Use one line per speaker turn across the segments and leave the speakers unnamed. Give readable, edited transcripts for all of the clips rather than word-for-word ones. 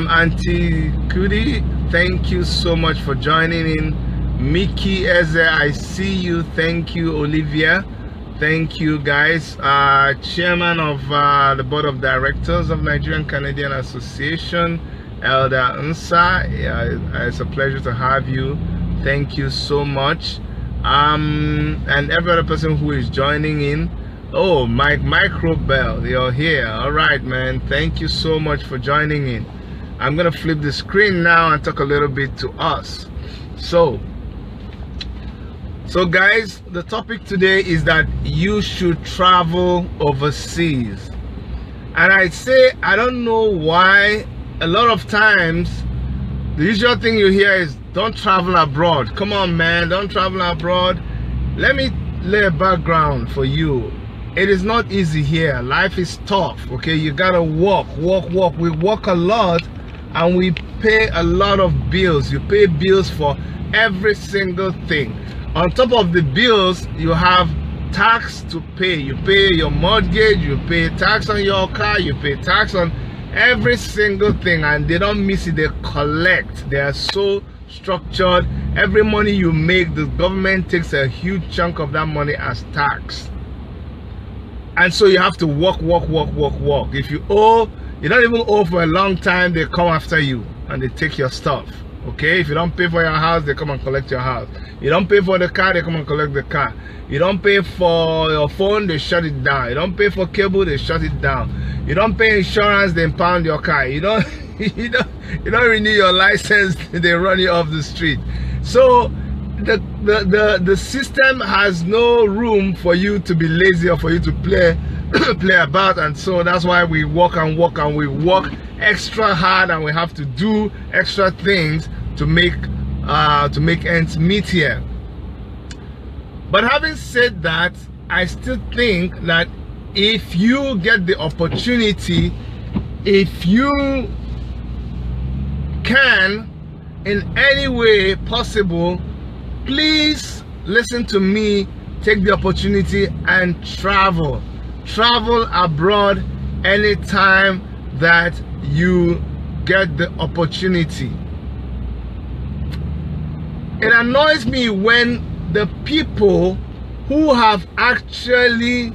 Auntie Kudi, thank you so much for joining in. Mickey Eze, I see you. Thank you. Olivia, thank you guys. Chairman of the Board of Directors of Nigerian Canadian Association, Elder Nsa, it's a pleasure to have you. Thank you so much. And every other person who is joining in. Oh, Mike Microbell, you're here. All right, man. Thank you so much for joining in. I'm gonna flip the screen now and talk a little bit to us. So guys, the topic today is that you should travel overseas. And I say, I don't know why a lot of times the usual thing you hear is don't travel abroad. Come on, man, don't travel abroad. Let me lay a background for you. It is not easy here. Life is tough, okay? You gotta walk. We work a lot and we pay a lot of bills. You pay bills for every single thing. On top of the bills, you have tax to pay. You pay your mortgage, you pay tax on your car, you pay tax on every single thing, and they don't miss it, they collect. They are so structured. Every money you make, the government takes a huge chunk of that money as tax. And so you have to walk. If you owe, you don't even owe for a long time, they come after you and they take your stuff. Okay, if you don't pay for your house, they come and collect your house. You don't pay for the car, they come and collect the car. You don't pay for your phone, they shut it down. You don't pay for cable, they shut it down. You don't pay insurance, they impound your car. You don't you don't renew your license, they run you off the street. So the system has no room for you to be lazy or for you to play about, and so that's why we work and we work extra hard, and we have to do extra things to make ends meet here. But having said that, I still think that if you get the opportunity, if you can in any way possible, please listen to me, take the opportunity and travel abroad anytime that you get the opportunity. It annoys me when the people who have actually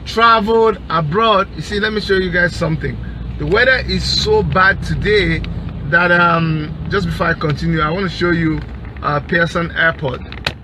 traveled abroad, you see, let me show you guys something. The weather is so bad today that just before I continue, I want to show you Pearson Airport.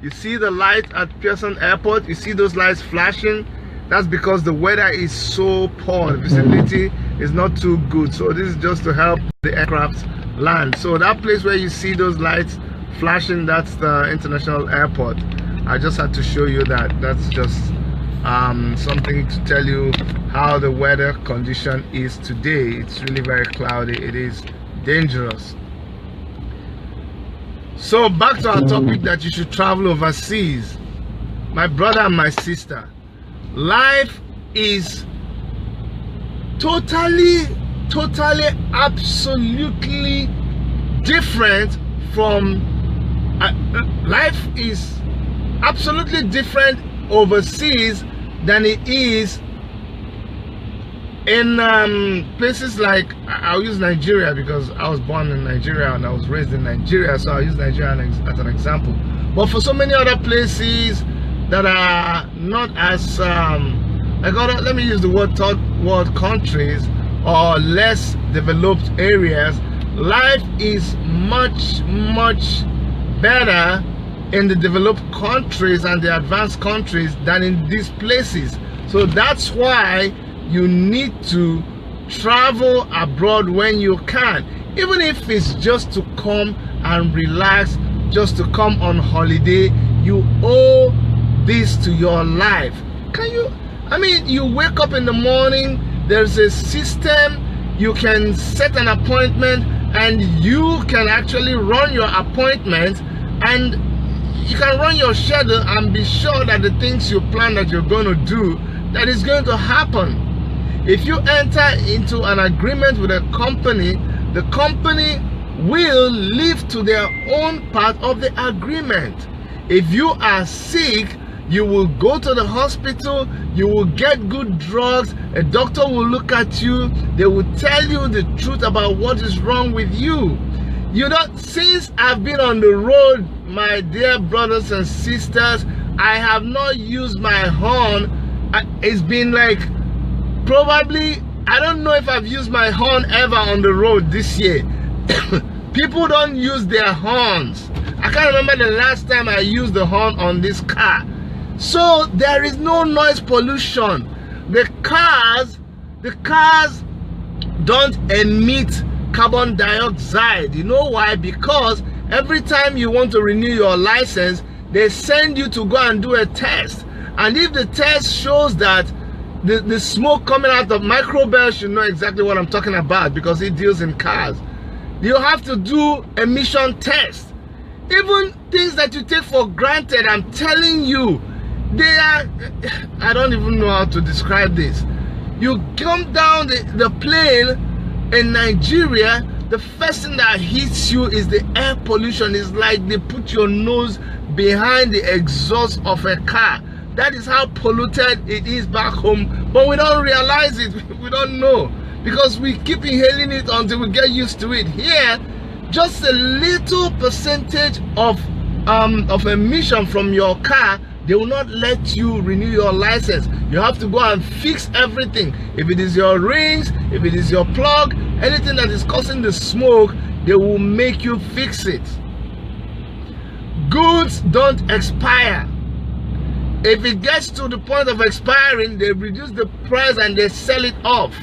You see the light at Pearson Airport? You see those lights flashing? That's because the weather is so poor. The visibility is not too good. So this is just to help the aircraft land. So that place where you see those lights flashing, that's the international airport. I just had to show you that. That's just something to tell you how the weather condition is today. It's really very cloudy. It is dangerous. So back to our topic, that you should travel overseas. My brother and my sister, life is totally absolutely different from life is absolutely different overseas than it is in places like, I'll use Nigeria because I was born in Nigeria and I was raised in Nigeria, so I'll use Nigeria as an example. But for so many other places that are not as let me use the word third world countries or less developed areas, life is much better in the developed countries and the advanced countries than in these places. So that's why you need to travel abroad when you can, even if it's just to come and relax, just to come on holiday. You owe this to your life. Can you, I mean, you wake up in the morning, there's a system, you can set an appointment and you can actually run your appointment, and you can run your schedule and be sure that the things you plan that you're going to do, that is going to happen. If you enter into an agreement with a company, the company will live to their own part of the agreement. If you are sick, You will go to the hospital, you will get good drugs, a doctor will look at you, they will tell you the truth about what is wrong with you. You know, since I've been on the road, my dear brothers and sisters, I have not used my horn. It's been like probably, I don't know if I've used my horn ever on the road this year. People don't use their horns. I can't remember the last time I used the horn on this car. So there is no noise pollution. The cars don't emit carbon dioxide. You know why? Because every time you want to renew your license, they send you to go and do a test. And if the test shows that the smoke coming out of Microbel, should know exactly what I'm talking about because it deals in cars. You have to do emission tests. Even things that you take for granted, I'm telling you, they are, I don't even know how to describe this. You come down the plane in Nigeria, the first thing that hits you is the air pollution. It's like they put your nose behind the exhaust of a car. That is how polluted it is back home, but we don't realize it. We don't know because we keep inhaling it until we get used to it. Here, just a little percentage of emission from your car, they will not let you renew your license. You have to go and fix everything. If it is your rings, if it is your plug, anything that is causing the smoke, they will make you fix it. Goods don't expire. If it gets to the point of expiring, they reduce the price and they sell it off.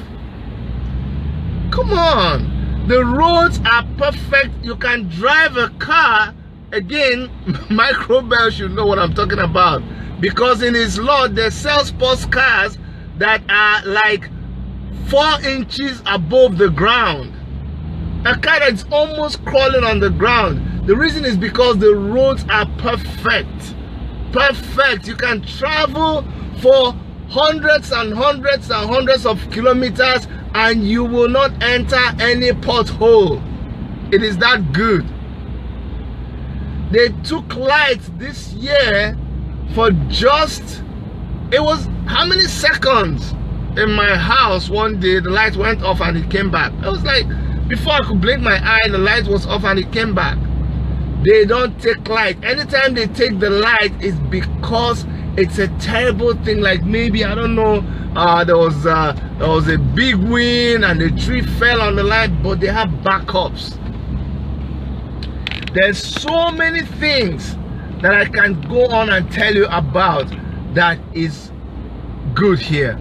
Come on. The roads are perfect. You can drive a car. Again, Microbel should know what I'm talking about. Because in his lot, they sell sports cars that are like 4 inches above the ground. A car that's almost crawling on the ground. The reason is because the roads are perfect. Perfect. You can travel for hundreds and hundreds and hundreds of kilometers and you will not enter any pothole. It is that good. They took lights this year for just, it was how many seconds in my house one day the light went off and it came back. It was like before I could blink my eye, the light was off and it came back. They don't take light. Anytime they take the light, it's because it's a terrible thing. Like maybe, I don't know, there was a big wind and the tree fell on the light, but they have backups. There's so many things that I can go on and tell you about that is good here.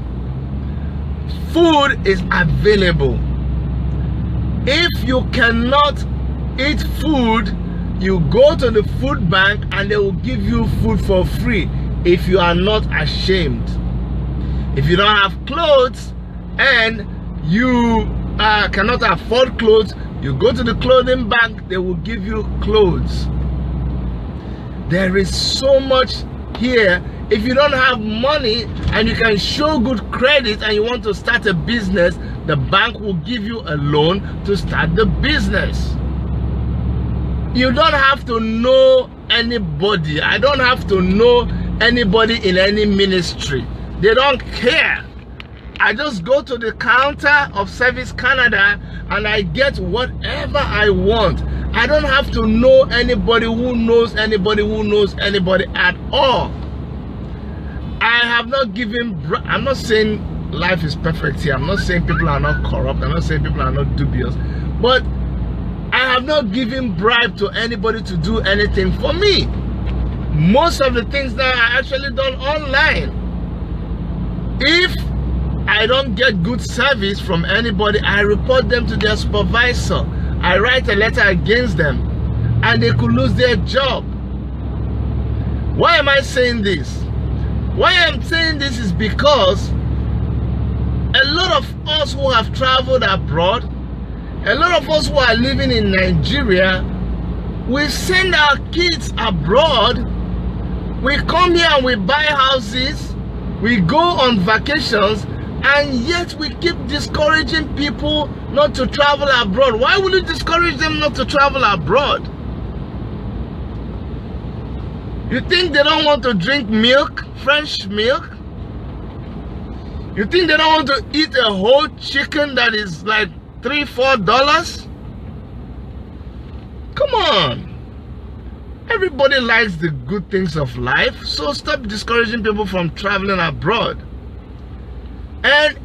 Food is available. If you cannot eat food, you go to the food bank and they will give you food for free if you are not ashamed. If you don't have clothes and you cannot afford clothes, you go to the clothing bank, they will give you clothes. There is so much here. If you don't have money and you can show good credit and you want to start a business, the bank will give you a loan to start the business. You don't have to know anybody. I don't have to know anybody in any ministry. They don't care. I just go to the counter of Service Canada and I get whatever I want. I don't have to know anybody who knows anybody who knows anybody at all. I have not given, I'm not saying life is perfect here. I'm not saying people are not corrupt. I'm not saying people are not dubious. But I have not given bribe to anybody to do anything for me. Most of the things now are actually done online. If I don't get good service from anybody, I report them to their supervisor. I write a letter against them and they could lose their job. Why am I saying this? Why I'm saying this is because a lot of us who have traveled abroad, a lot of us who are living in Nigeria, we send our kids abroad. We come here and we buy houses, we go on vacations, and yet we keep discouraging people not to travel abroad. Why would you discourage them not to travel abroad? You think they don't want to drink milk, fresh milk? You think they don't want to eat a whole chicken that is like $3-4? Come on. Everybody likes the good things of life, so stop discouraging people from traveling abroad. And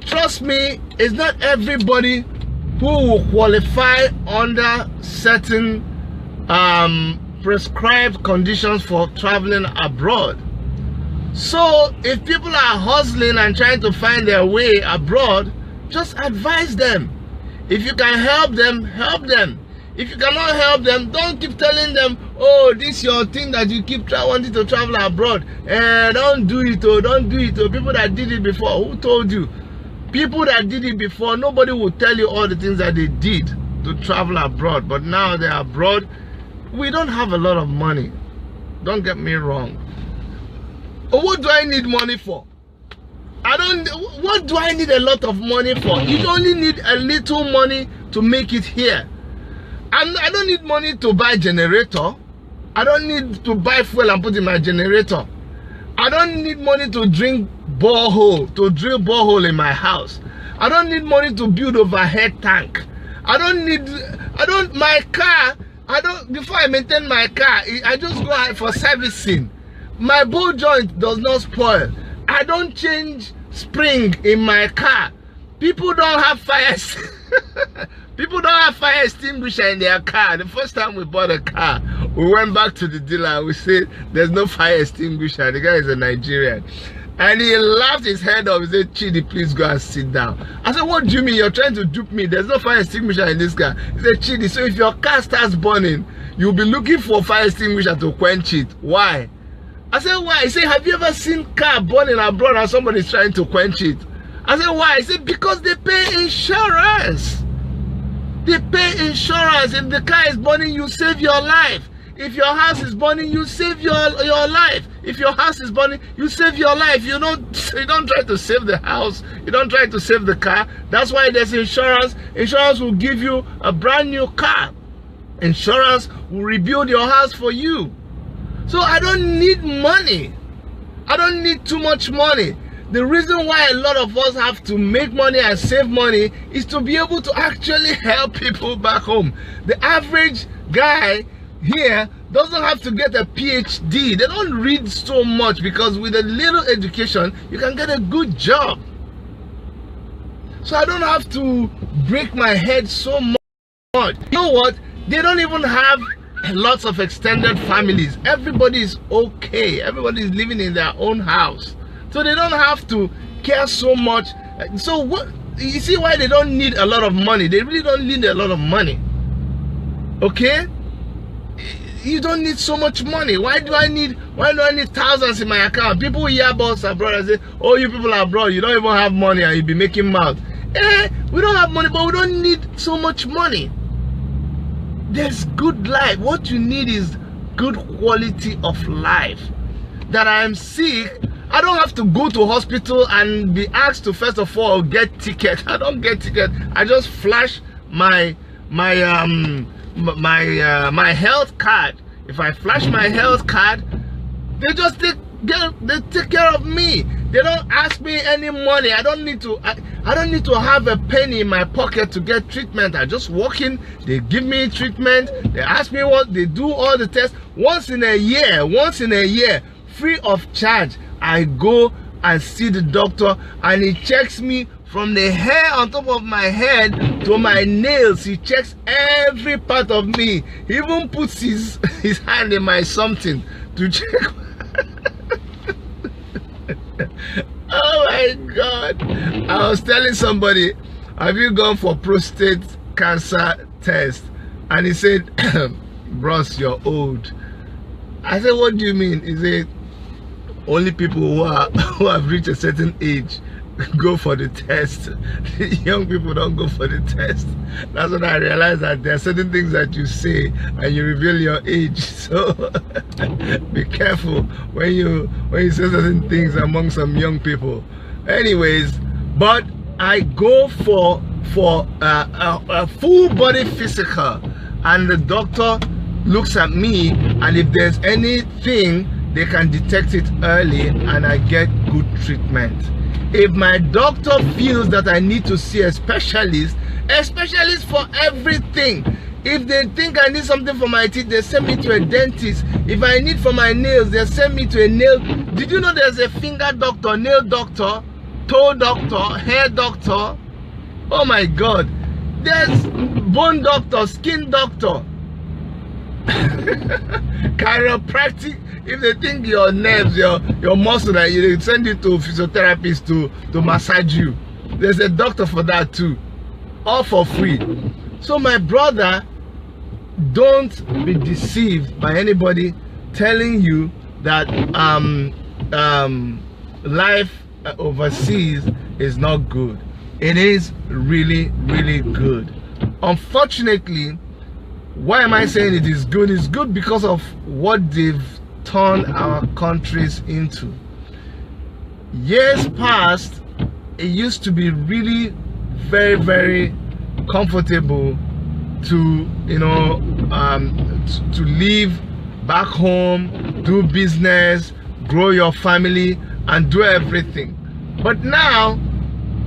trust me, it's not everybody who will qualify under certain prescribed conditions for traveling abroad. So if people are hustling and trying to find their way abroad, just advise them. If you can help them, help them. If you cannot help them, don't keep telling them, oh, this is your thing that you keep wanting to travel abroad. Don't do it, oh, don't do it. Oh. People that did it before, who told you? People that did it before, nobody will tell you all the things that they did to travel abroad. But now they're abroad. We don't have a lot of money. Don't get me wrong. What do I need money for? What do I need a lot of money for? You only need a little money to make it here. I don't need money to buy generator. I don't need to buy fuel and put in my generator. I don't need money to drill borehole in my house. I don't need money to build overhead tank. Before I maintain my car, I just go out for servicing. My ball joint does not spoil. I don't change spring in my car. People don't have fire. People don't have fire extinguisher in their car. The first time we bought a car, we went back to the dealer. We said, there's no fire extinguisher. The guy is a Nigerian. And he laughed his head off. He said, Chidi, please go and sit down. I said, what do you mean? You're trying to dupe me. There's no fire extinguisher in this car. He said, Chidi, so if your car starts burning, you'll be looking for fire extinguisher to quench it. Why? I said, why? He said, have you ever seen car burning abroad and somebody's trying to quench it? I said, why? He said, because they pay insurance. They pay insurance. If the car is burning, you save your life. If your house is burning, you save your life. If your house is burning, you save your life. You don't try to save the house. You don't try to save the car. That's why there's insurance. Insurance will give you a brand new car. Insurance will rebuild your house for you. So I don't need money. I don't need too much money. The reason why a lot of us have to make money and save money is to be able to actually help people back home. The average guy here doesn't have to get a PhD. They don't read so much because with a little education, you can get a good job. So I don't have to break my head so much. You know what? They don't even have lots of extended families. Everybody is okay. Everybody is living in their own house. So they don't have to care so much. So what, you see why they don't need a lot of money. They really don't need a lot of money. Okay? You don't need so much money. Why do I need thousands in my account? People hear about abroad and say, oh, you people are abroad, you don't even have money and you be making mouth. We don't have money, but we don't need so much money. There's good life. What you need is good quality of life. That I am sick, I don't have to go to hospital and be asked to first of all get ticket. I don't get ticket. I just flash my health card. If I flash my health card, they just take care of me. They don't ask me any money. I don't need to have a penny in my pocket to get treatment. I just walk in, they give me treatment, they ask me what, they do all the tests. Once in a year, free of charge, I go and see the doctor and he checks me from the hair on top of my head to my nails. He checks every part of me. He even puts his hand in my something to check. Oh my God. I was telling somebody, have you gone for prostate cancer test? And he said, bros, you're old. I said, what do you mean? He said, only people who have reached a certain age go for the test. Young people don't go for the test. That's when I realized that there are certain things that you say and you reveal your age. So be careful when you say certain things among some young people. Anyways, but I go for a full body physical, and the doctor looks at me, and if there's anything, they can detect it early and I get good treatment. If my doctor feels that I need to see a specialist for everything. If they think I need something for my teeth, they send me to a dentist. If I need for my nails, they send me to a nail. Did you know there's a finger doctor, nail doctor, toe doctor, hair doctor? Oh my God. There's bone doctor, skin doctor, chiropractic. If they think your nerves, your muscle, that they send you to physiotherapist to massage you. There's a doctor for that too, all for free. So my brother, don't be deceived by anybody telling you that life overseas is not good. It is really, really good. Unfortunately, why am I saying it is good? It's good because of what they've turned our countries into. Years past, it used to be really very, very comfortable to, you know, to live back home, do business, grow your family, and do everything. But now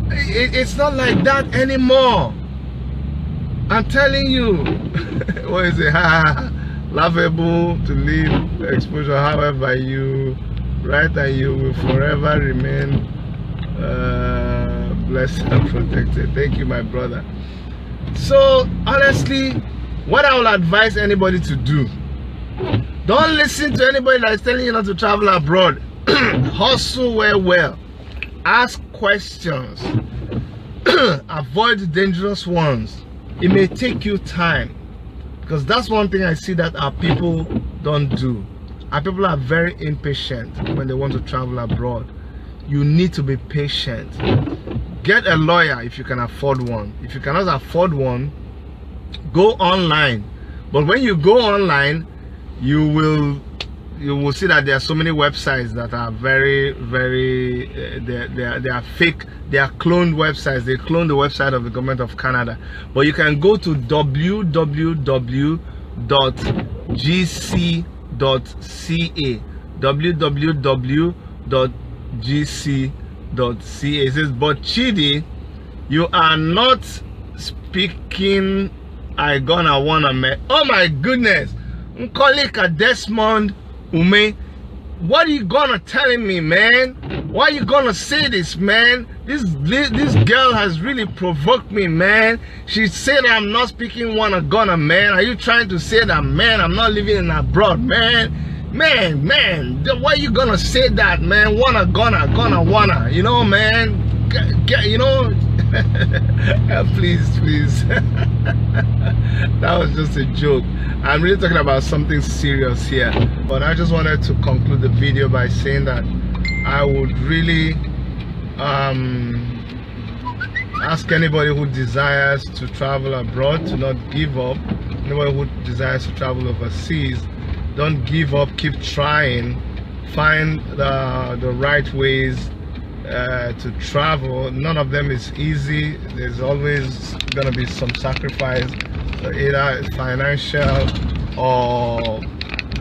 it's not like that anymore. I'm telling you. What is it? Laughable to live exposure however you write, and you will forever remain blessed and protected. Thank you, my brother. So honestly, what I will advise anybody to do, don't listen to anybody that is telling you not to travel abroad. Hustle well. Ask questions. Avoid dangerous ones. It may take you time, because that's one thing I see that our people don't do. Our people are very impatient when they want to travel abroad. You need to be patient. Get a lawyer if you can afford one. If you cannot afford one, go online. But when you go online, you will see that there are so many websites that are very, very they are fake. They are cloned websites. They clone the website of the government of Canada. But you can go to www.gc.ca. www.gc.ca. It says, but Chidi, you are not speaking I gonna wanna me. Oh my goodness. Nkolika Desmond Ume, what are you gonna telling me, man? Why are you gonna say this, man? This girl has really provoked me, man. She said I'm not speaking wanna gonna, man. Are you trying to say that, man, I'm not living in abroad, man? Man, why are you gonna say that, man? Wanna gonna, you know, man? You know, please. That was just a joke. I'm really talking about something serious here, but I just wanted to conclude the video by saying that I would really ask anybody who desires to travel abroad to not give up. Anybody who desires to travel overseas, don't give up, keep trying, find the right ways to travel. None of them is easy. There's always gonna be some sacrifice, either financial or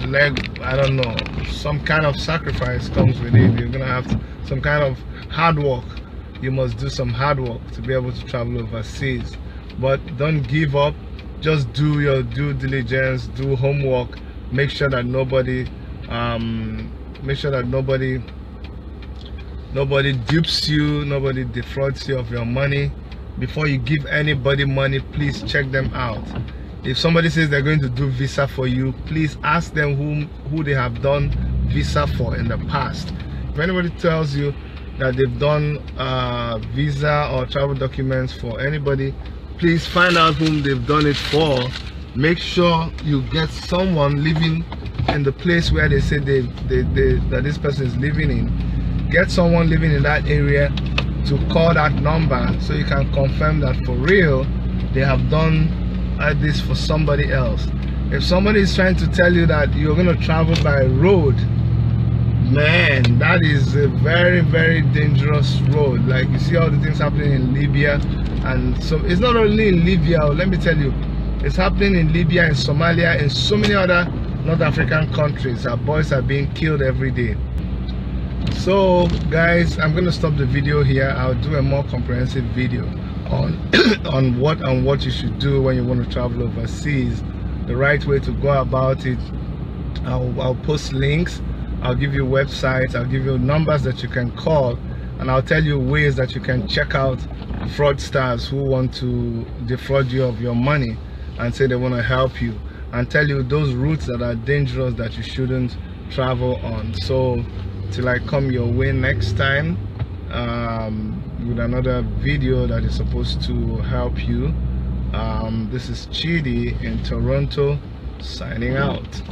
I don't know, some kind of sacrifice comes with it. You're gonna have some kind of hard work. You must do some hard work to be able to travel overseas. But don't give up. Just do your due diligence, do homework, make sure that nobody dupes you, nobody defrauds you of your money. Before you give anybody money, please check them out. If somebody says they're going to do visa for you, please ask them who they have done visa for in the past. If anybody tells you that they've done visa or travel documents for anybody, please find out whom they've done it for. Make sure you get someone living in the place where they say that this person is living in. Get someone living in that area to call that number so you can confirm that for real they have done this for somebody else. If somebody is trying to tell you that you're going to travel by road, man, that is a very, very dangerous road. Like, you see all the things happening in Libya, and so it's not only in Libya. Let me tell you, It's happening in Libya, in Somalia, and so many other North African countries. Our boys are being killed every day. So guys, I'm going to stop the video here. I'll do a more comprehensive video on on what you should do when you want to travel overseas, the right way to go about it. I'll post links, I'll give you websites, I'll give you numbers that you can call, and I'll tell you ways that you can check out fraudsters who want to defraud you of your money and say they want to help you, and tell you those routes that are dangerous that you shouldn't travel on. So till I come your way next time with another video that is supposed to help you, this is Chidi in Toronto, signing out.